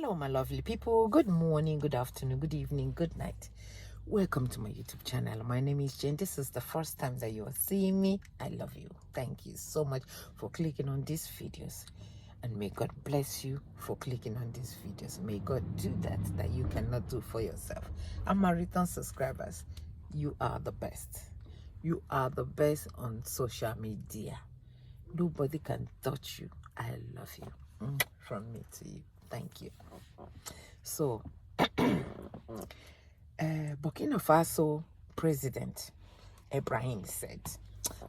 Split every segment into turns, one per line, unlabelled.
Hello, my lovely people. Good morning, good afternoon, good evening, good night. Welcome to my YouTube channel. My name is Jane. This is the first time that you are seeing me. I love you. Thank you so much for clicking on these videos. And may God bless you for clicking on these videos. May God do that you cannot do for yourself. And my return subscribers, you are the best. You are the best on social media. Nobody can touch you. I love you. From me to you. Thank you. So, Burkina Faso President Ibrahim said,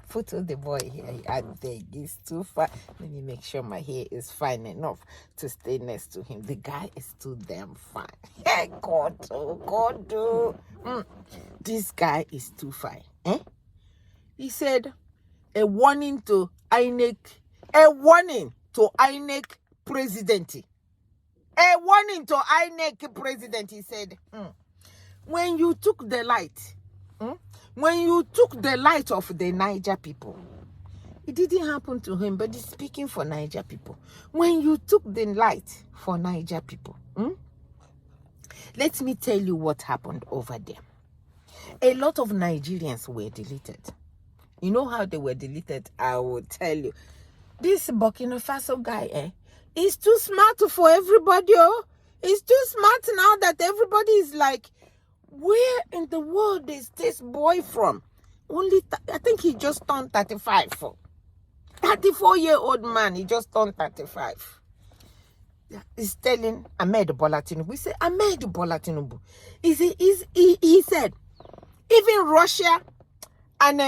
photo the boy here, I think he's too far. Let me make sure my hair is fine enough to stay next to him. The guy is too damn fine. Hey, God, this guy is too fine. He said, a warning to INEC president. A warning to INEC president, he said, when you took the light, of the Niger people, it didn't happen to him, but he's speaking for Niger people. When you took the light for Niger people, let me tell you what happened over there. A lot of Nigerians were deleted. You know how they were deleted? I will tell you. This Burkina Faso guy, he's too smart for everybody. He's too smart now that everybody is like, where in the world is this boy from? I think he just turned 35. 34-year-old man, he just turned 35. He's telling Ahmed Bola Tinubu. We say, Ahmed Bola Tinubu. He said, even Russia and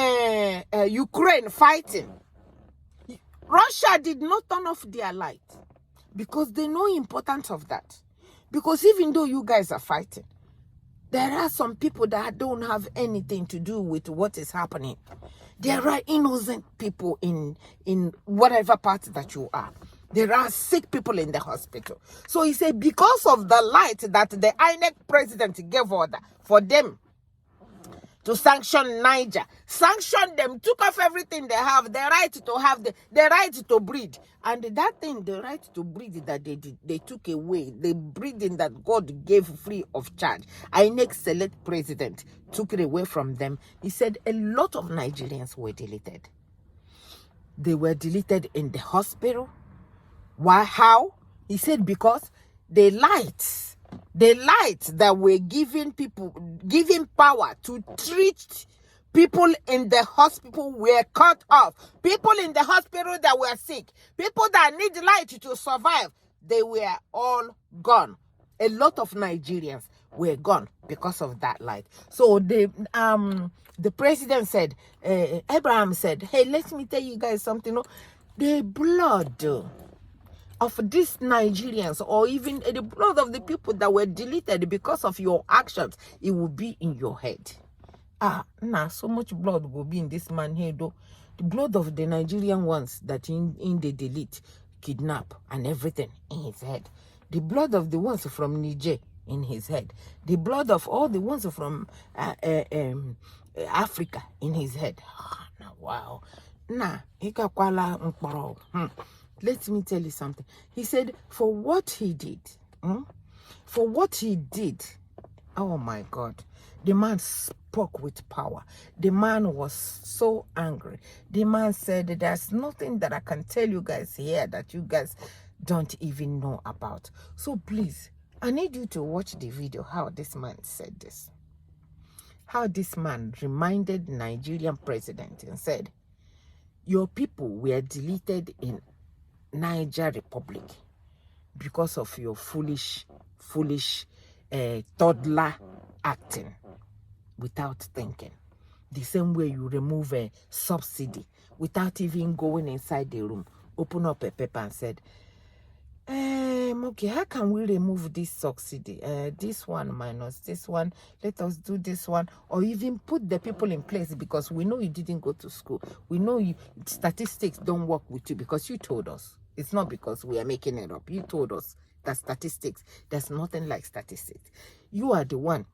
Ukraine fighting, Russia did not turn off their light because they know the importance of that. Because even though you guys are fighting, there are some people that don't have anything to do with what is happening. There are innocent people in whatever part that you are. There are sick people in the hospital. So he said, because of the light that the INEC president gave order for them to sanction Niger, sanction them, took off everything they have, the right to have, the right to breed. And that thing, the right to breed that they took away, the breeding that God gave free of charge, INEC select president took it away from them. He said a lot of Nigerians were deleted. They were deleted in the hospital. Why? How? He said because the lights that were giving power to treat people in the hospital were cut off. People in the hospital that were sick, people that need light to survive, they were all gone. A lot of Nigerians were gone because of that light. So the president said, Abraham said, hey, let me tell you guys something. The blood of these Nigerians, or even the blood of the people that were deleted because of your actions, it will be in your head. So much blood will be in this man's head, though. The blood of the Nigerian ones that in the delete, kidnap, and everything in his head. The blood of the ones from Niger in his head. The blood of all the ones from Africa in his head. Wow. Let me tell you something. He said, for what he did, oh my God, the man spoke with power. The man was so angry. The man said, there's nothing that I can tell you guys here that you guys don't even know about. So please, I need you to watch the video, how this man said this. How this man reminded Nigerian president and said, your people were deleted in Niger Republic because of your foolish toddler acting without thinking. The same way you remove a subsidy without even going inside the room, open up a paper and said, okay, how can we remove this subsidy? This one minus this one, let us do this one, or even put the people in place, because we know you didn't go to school. We know statistics don't work with you because you told us. It's not because we are making it up. You told us that statistics, there's nothing like statistics. You are the one.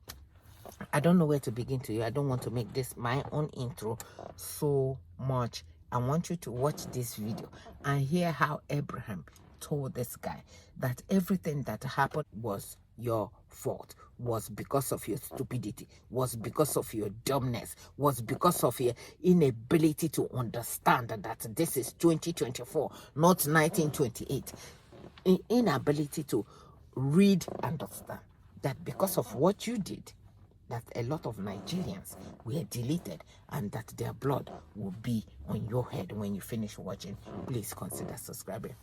I don't know where to begin to you. I don't want to make this my own intro so much. I want you to watch this video and hear how Abraham told this guy that everything that happened was your fault, was because of your stupidity, was because of your dumbness, was because of your inability to understand that this is 2024, not 1928. Inability to read and understand that because of what you did, that a lot of Nigerians were deleted and that their blood will be on your head when you finish watching. Please consider subscribing.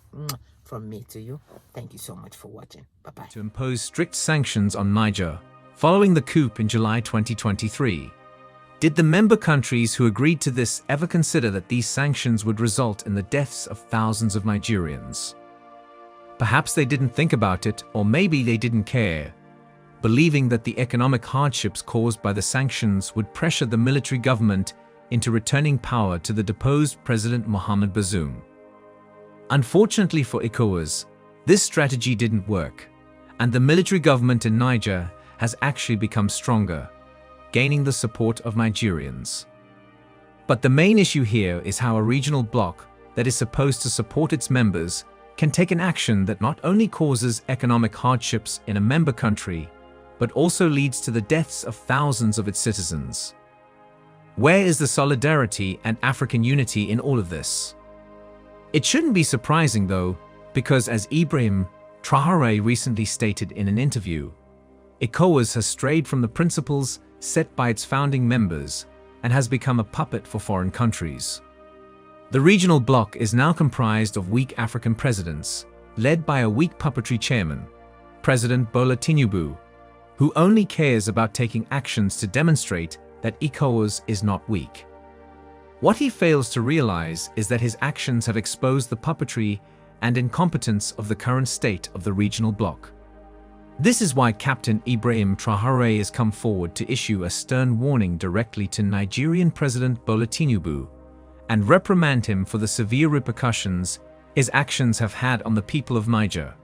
From me to you, thank you so much for watching. Bye-bye.
To impose strict sanctions on Niger following the coup in July 2023. Did the member countries who agreed to this ever consider that these sanctions would result in the deaths of thousands of Nigerians? Perhaps they didn't think about it, or maybe they didn't care, believing that the economic hardships caused by the sanctions would pressure the military government into returning power to the deposed President Mohamed Bazoum. Unfortunately for ECOWAS, this strategy didn't work, and the military government in Niger has actually become stronger, gaining the support of Nigerians. But the main issue here is how a regional bloc that is supposed to support its members can take an action that not only causes economic hardships in a member country, but also leads to the deaths of thousands of its citizens. Where is the solidarity and African unity in all of this? It shouldn't be surprising though, because as Ibrahim Traore recently stated in an interview, ECOWAS has strayed from the principles set by its founding members and has become a puppet for foreign countries. The regional bloc is now comprised of weak African presidents, led by a weak puppetry chairman, President Bola Tinubu, who only cares about taking actions to demonstrate that ECOWAS is not weak. What he fails to realize is that his actions have exposed the puppetry and incompetence of the current state of the regional bloc. This is why Captain Ibrahim Traore has come forward to issue a stern warning directly to Nigerian President Bola Tinubu and reprimand him for the severe repercussions his actions have had on the people of Niger.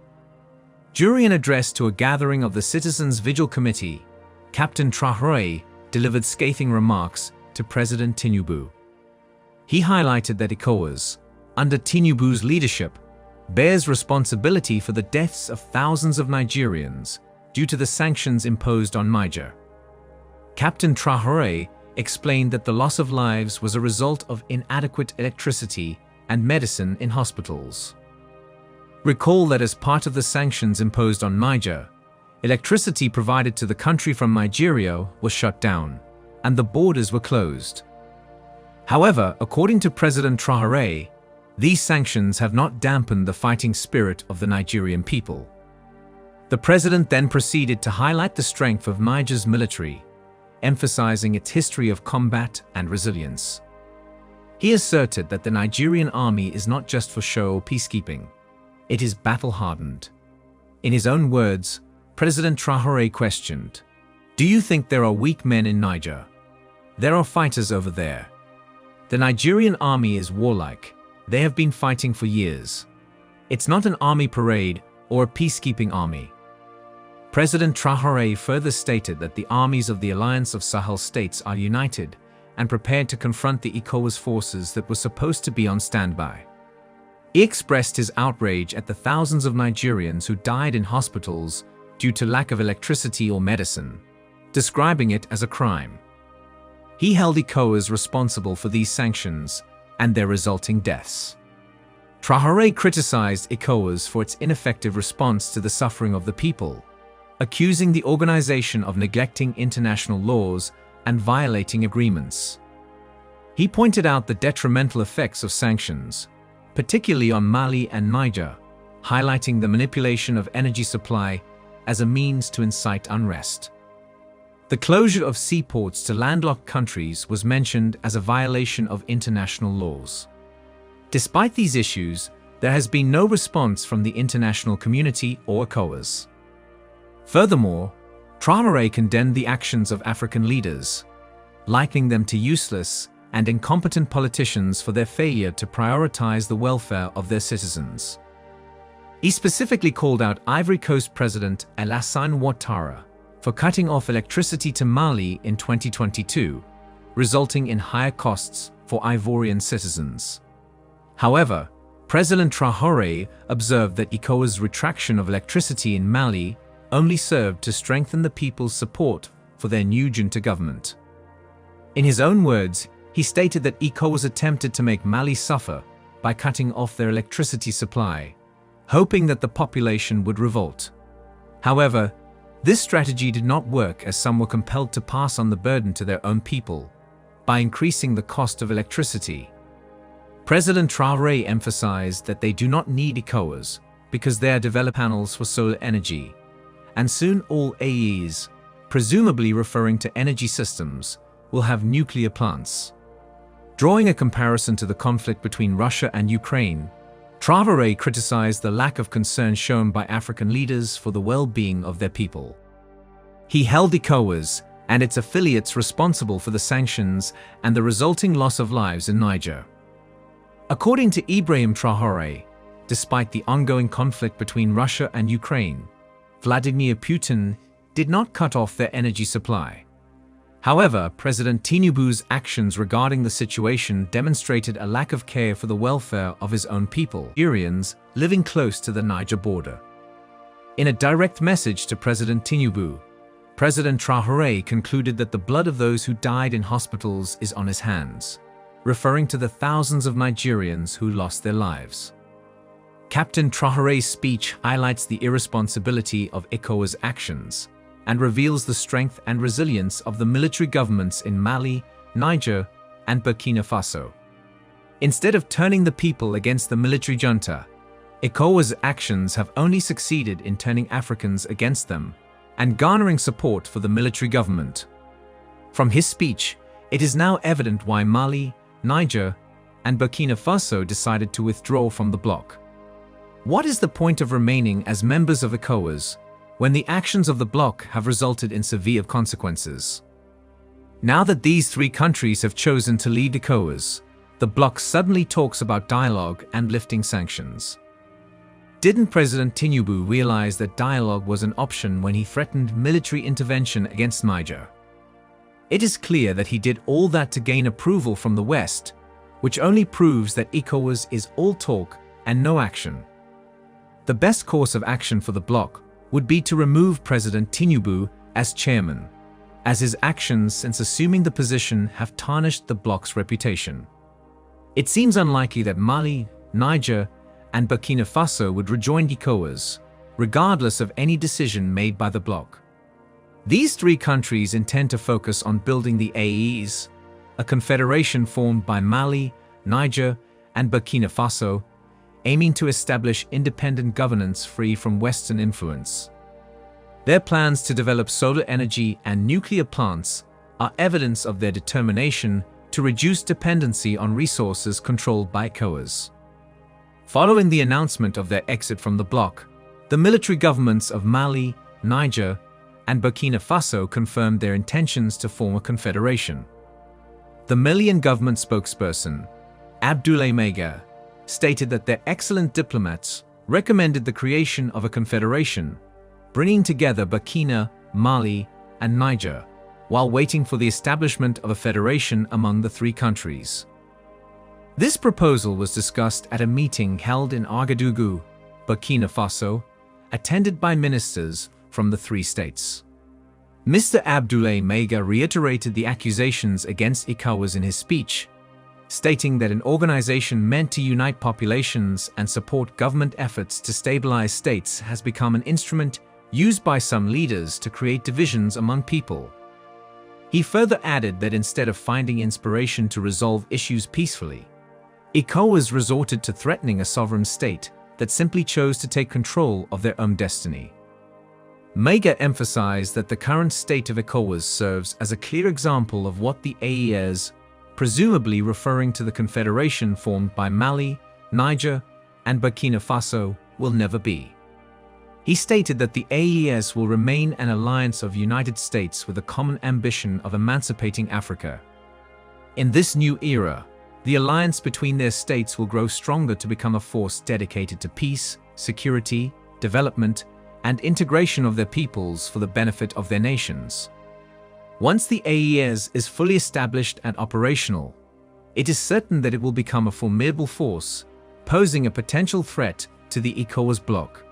During an address to a gathering of the Citizens Vigil Committee, Captain Traore delivered scathing remarks to President Tinubu. He highlighted that ECOWAS, under Tinubu's leadership, bears responsibility for the deaths of thousands of Nigerians due to the sanctions imposed on Niger. Captain Traore explained that the loss of lives was a result of inadequate electricity and medicine in hospitals. Recall that as part of the sanctions imposed on Niger, electricity provided to the country from Nigeria was shut down, and the borders were closed. However, according to President Traore, these sanctions have not dampened the fighting spirit of the Nigerian people. The president then proceeded to highlight the strength of Niger's military, emphasizing its history of combat and resilience. He asserted that the Nigerian army is not just for show or peacekeeping. It is battle-hardened. In his own words, President Traore questioned, "Do you think there are weak men in Niger? There are fighters over there. The Nigerian army is warlike. They have been fighting for years. It's not an army parade or a peacekeeping army." President Traore further stated that the armies of the Alliance of Sahel states are united and prepared to confront the ECOWAS forces that were supposed to be on standby. He expressed his outrage at the thousands of Nigerians who died in hospitals due to lack of electricity or medicine, describing it as a crime. He held ECOWAS responsible for these sanctions and their resulting deaths. Traore criticized ECOWAS for its ineffective response to the suffering of the people, accusing the organization of neglecting international laws and violating agreements. He pointed out the detrimental effects of sanctions, particularly on Mali and Niger, highlighting the manipulation of energy supply as a means to incite unrest. The closure of seaports to landlocked countries was mentioned as a violation of international laws. Despite these issues, there has been no response from the international community or ECOWAS. Furthermore, Traore condemned the actions of African leaders, likening them to useless and incompetent politicians for their failure to prioritize the welfare of their citizens. He specifically called out Ivory Coast President Alassane Ouattara for cutting off electricity to Mali in 2022, resulting in higher costs for Ivorian citizens. However, President Traore observed that ECOWAS' retraction of electricity in Mali only served to strengthen the people's support for their new junta government. In his own words, he stated that ECOWAS attempted to make Mali suffer by cutting off their electricity supply, hoping that the population would revolt. However, this strategy did not work, as some were compelled to pass on the burden to their own people by increasing the cost of electricity. President Traore emphasized that they do not need ECOWAS because they are developed panels for solar energy, and soon all AEs, presumably referring to energy systems, will have nuclear plants. Drawing a comparison to the conflict between Russia and Ukraine, Traore criticized the lack of concern shown by African leaders for the well-being of their people. He held ECOWAS and its affiliates responsible for the sanctions and the resulting loss of lives in Niger. According to Ibrahim Traore, despite the ongoing conflict between Russia and Ukraine, Vladimir Putin did not cut off their energy supply. However, President Tinubu's actions regarding the situation demonstrated a lack of care for the welfare of his own people, Nigerians living close to the Niger border. In a direct message to President Tinubu, President Traore concluded that the blood of those who died in hospitals is on his hands, referring to the thousands of Nigerians who lost their lives. Captain Traore's speech highlights the irresponsibility of ECOWAS' actions and reveals the strength and resilience of the military governments in Mali, Niger, and Burkina Faso. Instead of turning the people against the military junta, ECOWAS' actions have only succeeded in turning Africans against them and garnering support for the military government. From his speech, it is now evident why Mali, Niger, and Burkina Faso decided to withdraw from the bloc. What is the point of remaining as members of ECOWAS when the actions of the bloc have resulted in severe consequences? Now that these three countries have chosen to leave ECOWAS, the bloc suddenly talks about dialogue and lifting sanctions. Didn't President Tinubu realize that dialogue was an option when he threatened military intervention against Niger? It is clear that he did all that to gain approval from the West, which only proves that ECOWAS is all talk and no action. The best course of action for the bloc would be to remove President Tinubu as chairman, as his actions since assuming the position have tarnished the bloc's reputation. It seems unlikely that Mali, Niger, and Burkina Faso would rejoin ECOWAS, regardless of any decision made by the bloc. These three countries intend to focus on building the AEs, a confederation formed by Mali, Niger, and Burkina Faso, aiming to establish independent governance free from Western influence. Their plans to develop solar energy and nuclear plants are evidence of their determination to reduce dependency on resources controlled by ECOWAS. Following the announcement of their exit from the bloc, the military governments of Mali, Niger, and Burkina Faso confirmed their intentions to form a confederation. The Malian government spokesperson, Abdoulaye Maiga, stated that their excellent diplomats recommended the creation of a confederation, bringing together Burkina, Mali, and Niger, while waiting for the establishment of a federation among the three countries. This proposal was discussed at a meeting held in Ouagadougou, Burkina Faso, attended by ministers from the three states. Mr. Abdoulaye Maiga reiterated the accusations against ECOWAS in his speech, stating that an organization meant to unite populations and support government efforts to stabilize states has become an instrument used by some leaders to create divisions among people. He further added that instead of finding inspiration to resolve issues peacefully, ECOWAS resorted to threatening a sovereign state that simply chose to take control of their own destiny. Maiga emphasized that the current state of ECOWAS serves as a clear example of what the AES, presumably referring to the confederation formed by Mali, Niger, and Burkina Faso, will never be. He stated that the AES will remain an alliance of United States with a common ambition of emancipating Africa. In this new era, the alliance between their states will grow stronger to become a force dedicated to peace, security, development, and integration of their peoples for the benefit of their nations. Once the AES is fully established and operational, it is certain that it will become a formidable force posing a potential threat to the ECOWAS bloc.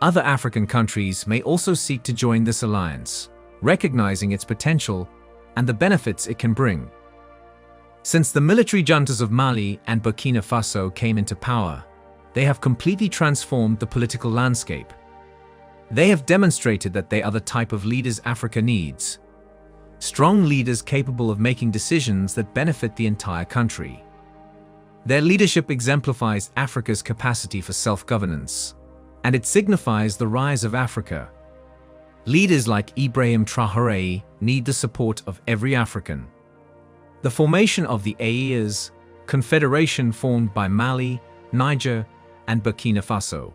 Other African countries may also seek to join this alliance, recognizing its potential and the benefits it can bring. Since the military juntas of Mali and Burkina Faso came into power, they have completely transformed the political landscape. They have demonstrated that they are the type of leaders Africa needs. Strong leaders capable of making decisions that benefit the entire country. Their leadership exemplifies Africa's capacity for self-governance, and it signifies the rise of Africa. Leaders like Ibrahim Traore need the support of every African. The formation of the AES, confederation formed by Mali, Niger, and Burkina Faso,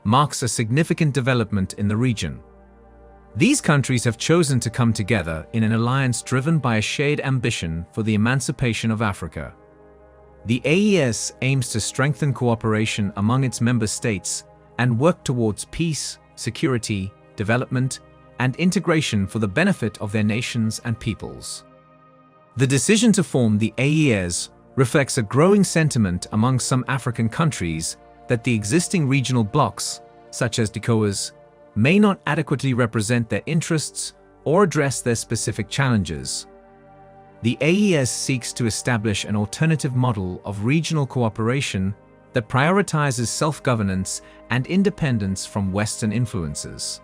marks a significant development in the region. These countries have chosen to come together in an alliance driven by a shared ambition for the emancipation of Africa. The AES aims to strengthen cooperation among its member states and work towards peace, security, development, and integration for the benefit of their nations and peoples. The decision to form the AES reflects a growing sentiment among some African countries that the existing regional blocs, such as ECOWAS, may not adequately represent their interests or address their specific challenges. The AES seeks to establish an alternative model of regional cooperation that prioritizes self-governance and independence from Western influences.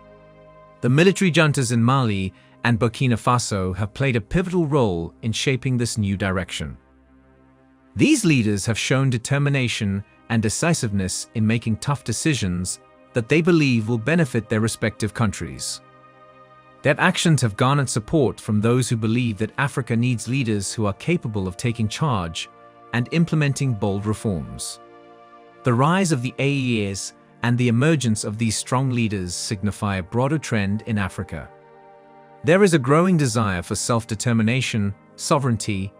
The military juntas in Mali and Burkina Faso have played a pivotal role in shaping this new direction. These leaders have shown determination and decisiveness in making tough decisions that they believe will benefit their respective countries. Their actions have garnered support from those who believe that Africa needs leaders who are capable of taking charge and implementing bold reforms. The rise of the AES and the emergence of these strong leaders signify a broader trend in Africa. There is a growing desire for self-determination, sovereignty,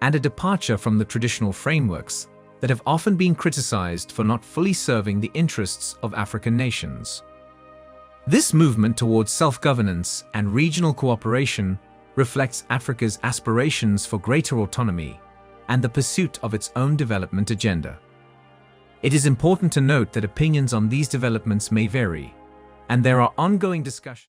and a departure from the traditional frameworks that have often been criticized for not fully serving the interests of African nations. This movement towards self-governance and regional cooperation reflects Africa's aspirations for greater autonomy and the pursuit of its own development agenda. It is important to note that opinions on these developments may vary, and there are ongoing discussions.